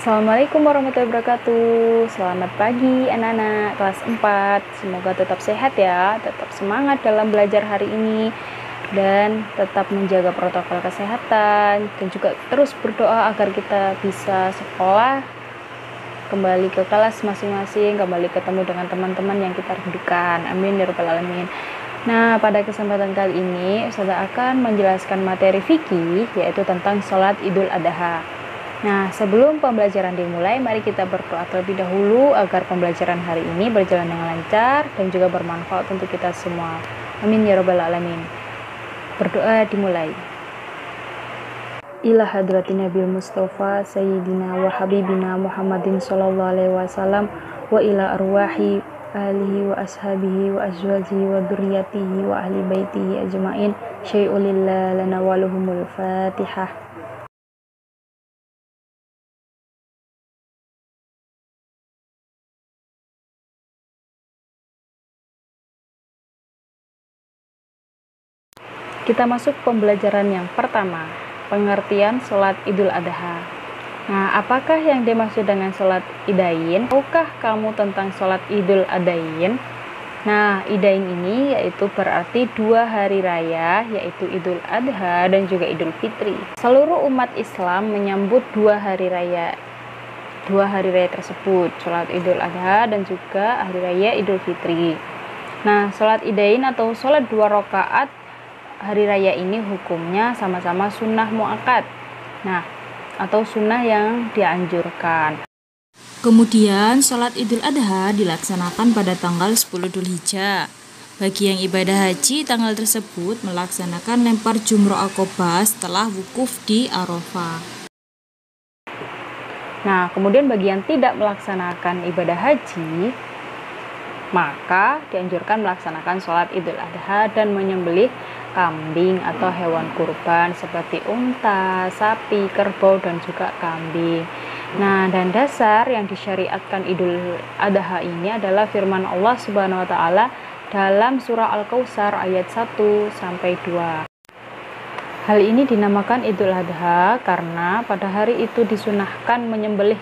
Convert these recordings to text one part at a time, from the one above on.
Assalamualaikum warahmatullahi wabarakatuh. Selamat pagi anak-anak kelas 4. Semoga tetap sehat ya, tetap semangat dalam belajar hari ini dan tetap menjaga protokol kesehatan dan juga terus berdoa agar kita bisa sekolah, kembali ke kelas masing-masing, kembali ketemu dengan teman-teman yang kita rindukan. Amin ya rabbal alamin. Nah, pada kesempatan kali ini Ustazah akan menjelaskan materi fikih yaitu tentang sholat Idul Adha. Nah, sebelum pembelajaran dimulai, mari kita berdoa terlebih dahulu agar pembelajaran hari ini berjalan dengan lancar dan juga bermanfaat untuk kita semua. Amin ya rabbal alamin. Berdoa dimulai. Ila hadratin Nabil Mustafa Sayyidina wa Habibina Muhammadin sallallahu alaihi wasallam wa ila arwahi alihi wa ashabihi wa azwajihi wa dzurriyyatihi wa ahli baitihi ajmain syai'ulillah lana waluhumul fatihah. Kita masuk pembelajaran yang pertama, pengertian sholat Idul Adha. Nah, apakah yang dimaksud dengan sholat Idain? Tahukah kamu tentang sholat Idul Adain? Nah, Idain ini yaitu berarti dua hari raya, yaitu Idul Adha dan juga Idul Fitri. Seluruh umat Islam menyambut dua hari raya tersebut, sholat Idul Adha dan juga hari raya Idul Fitri. Nah, sholat Idain atau sholat 2 rakaat hari raya ini hukumnya sama-sama sunnah muakkad. Nah, atau sunnah yang dianjurkan. Kemudian sholat Idul Adha dilaksanakan pada tanggal 10 Dzulhijjah. Bagi yang ibadah haji, tanggal tersebut melaksanakan lempar jumroh Aqobah setelah wukuf di Arafah. Nah, kemudian bagi yang tidak melaksanakan ibadah haji, maka dianjurkan melaksanakan sholat Idul Adha dan menyembelih kambing atau hewan kurban seperti unta, sapi, kerbau, dan juga kambing. Nah, dan dasar yang disyariatkan Idul Adha ini adalah firman Allah Subhanahu wa taala dalam surah Al-Kautsar ayat 1-2. Hal ini dinamakan Idul Adha karena pada hari itu disunahkan menyembelih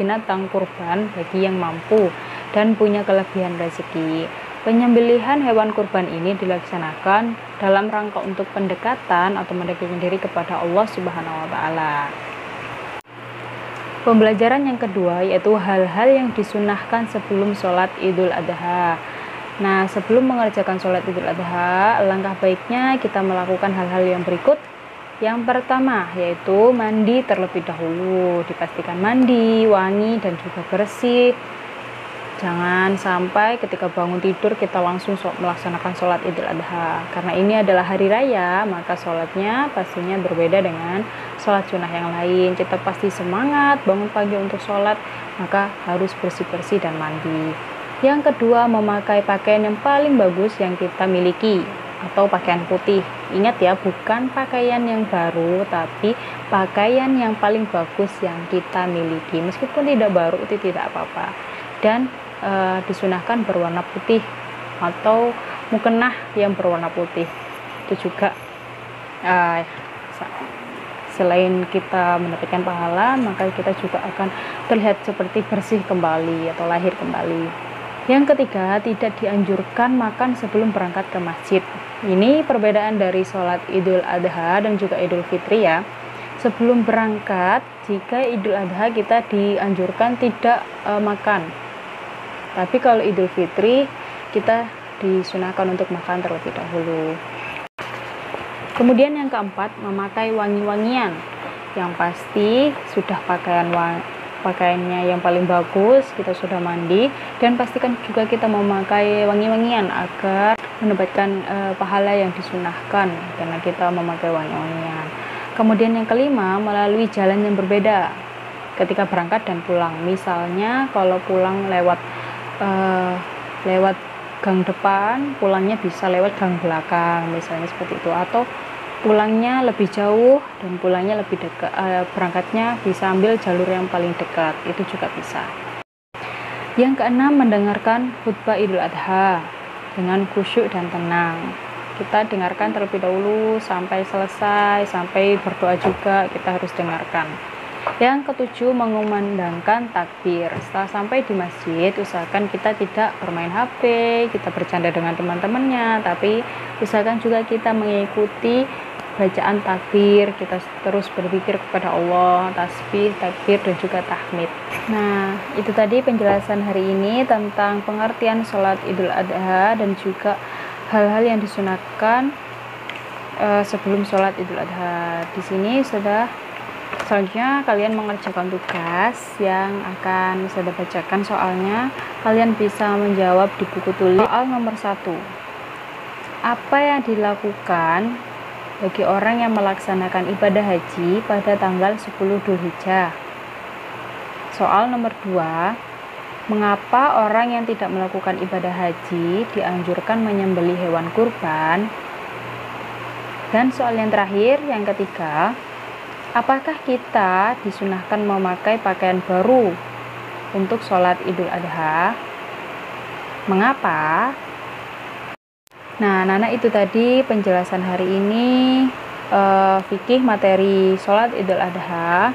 binatang kurban bagi yang mampu dan punya kelebihan rezeki. Penyembelihan hewan kurban ini dilaksanakan dalam rangka untuk pendekatan atau mendekatkan diri kepada Allah Subhanahu wa taala. Pembelajaran yang kedua yaitu hal-hal yang disunahkan sebelum sholat Idul Adha. Nah, sebelum mengerjakan sholat Idul Adha, alangkah baiknya kita melakukan hal-hal yang berikut. Yang pertama yaitu mandi terlebih dahulu, dipastikan mandi, wangi, dan juga bersih. Jangan sampai ketika bangun tidur kita langsung melaksanakan sholat Idul Adha. Karena ini adalah hari raya, maka sholatnya pastinya berbeda dengan sholat sunnah yang lain. Kita pasti semangat bangun pagi untuk sholat, maka harus bersih-bersih dan mandi. Yang kedua, memakai pakaian yang paling bagus yang kita miliki atau pakaian putih. Ingat ya, bukan pakaian yang baru, tapi pakaian yang paling bagus yang kita miliki. Meskipun tidak baru, itu tidak apa-apa. Dan disunahkan berwarna putih atau mukennah yang berwarna putih. Itu juga selain kita mendapatkan pahala, maka kita juga akan terlihat seperti bersih kembali atau lahir kembali. Yang ketiga, tidak dianjurkan makan sebelum berangkat ke masjid. Ini perbedaan dari sholat Idul Adha dan juga Idul Fitri ya. Sebelum berangkat, jika Idul Adha kita dianjurkan tidak makan. Tapi kalau Idul Fitri kita disunahkan untuk makan terlebih dahulu. Kemudian yang keempat, memakai wangi-wangian. Yang pasti sudah pakaiannya yang paling bagus, kita sudah mandi, dan pastikan juga kita memakai wangi-wangian agar mendapatkan pahala yang disunahkan karena kita memakai wangi-wangian. Kemudian yang kelima, melalui jalan yang berbeda ketika berangkat dan pulang. Misalnya kalau pulang lewat gang depan, pulangnya bisa lewat gang belakang, misalnya seperti itu, atau pulangnya lebih jauh dan pulangnya lebih dekat, berangkatnya bisa ambil jalur yang paling dekat, itu juga bisa. Yang keenam, mendengarkan khutbah Idul Adha dengan khusyuk dan tenang. Kita dengarkan terlebih dahulu sampai selesai, sampai berdoa juga kita harus dengarkan. Yang ketujuh, mengumandangkan takbir. Setelah sampai di masjid, usahakan kita tidak bermain HP, kita bercanda dengan teman-temannya, tapi usahakan juga kita mengikuti bacaan takbir, kita terus berzikir kepada Allah, tasbih, takbir, dan juga tahmid. Nah, itu tadi penjelasan hari ini tentang pengertian sholat Idul Adha dan juga hal-hal yang disunahkan sebelum sholat Idul Adha. Di sini selanjutnya kalian mengerjakan tugas yang akan saya bacakan soalnya. Kalian bisa menjawab di buku tulis. Soal nomor 1. Apa yang dilakukan bagi orang yang melaksanakan ibadah haji pada tanggal 10 Dzulhijjah? Soal nomor 2. Mengapa orang yang tidak melakukan ibadah haji dianjurkan menyembelih hewan kurban? Dan soal yang terakhir, yang ketiga, apakah kita disunahkan memakai pakaian baru untuk sholat Idul Adha? Mengapa? Nah, Nana itu tadi penjelasan hari ini fikih materi sholat Idul Adha.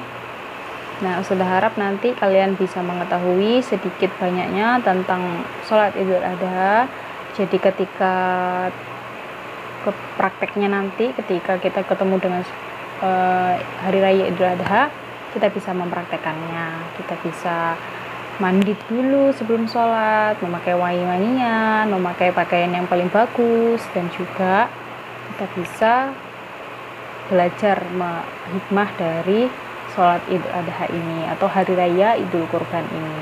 Nah, Ustazah harap nanti kalian bisa mengetahui sedikit banyaknya tentang sholat Idul Adha. Jadi ketika ke prakteknya nanti, ketika kita ketemu dengan hari raya Idul Adha, kita bisa mempraktekannya. Kita bisa mandi dulu sebelum sholat, memakai wangi-wangian, memakai pakaian yang paling bagus, dan juga kita bisa belajar hikmah dari sholat Idul Adha ini atau hari raya Idul Kurban ini.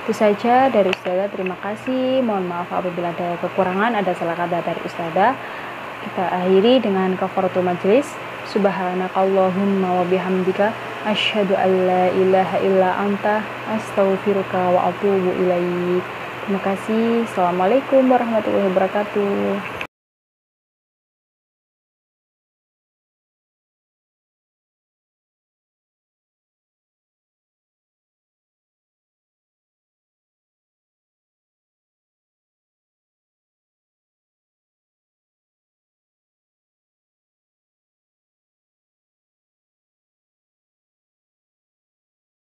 Itu saja dari Ustazah, terima kasih. Mohon maaf apabila ada kekurangan, ada salah kata dari Ustazah. Kita akhiri dengan kafaratul majlis. Subhanakallahumma wa bihamdika asyhadu an la ilaha illa anta astaghfiruka wa atubu ilaik. Terima kasih. Assalamualaikum warahmatullahi wabarakatuh.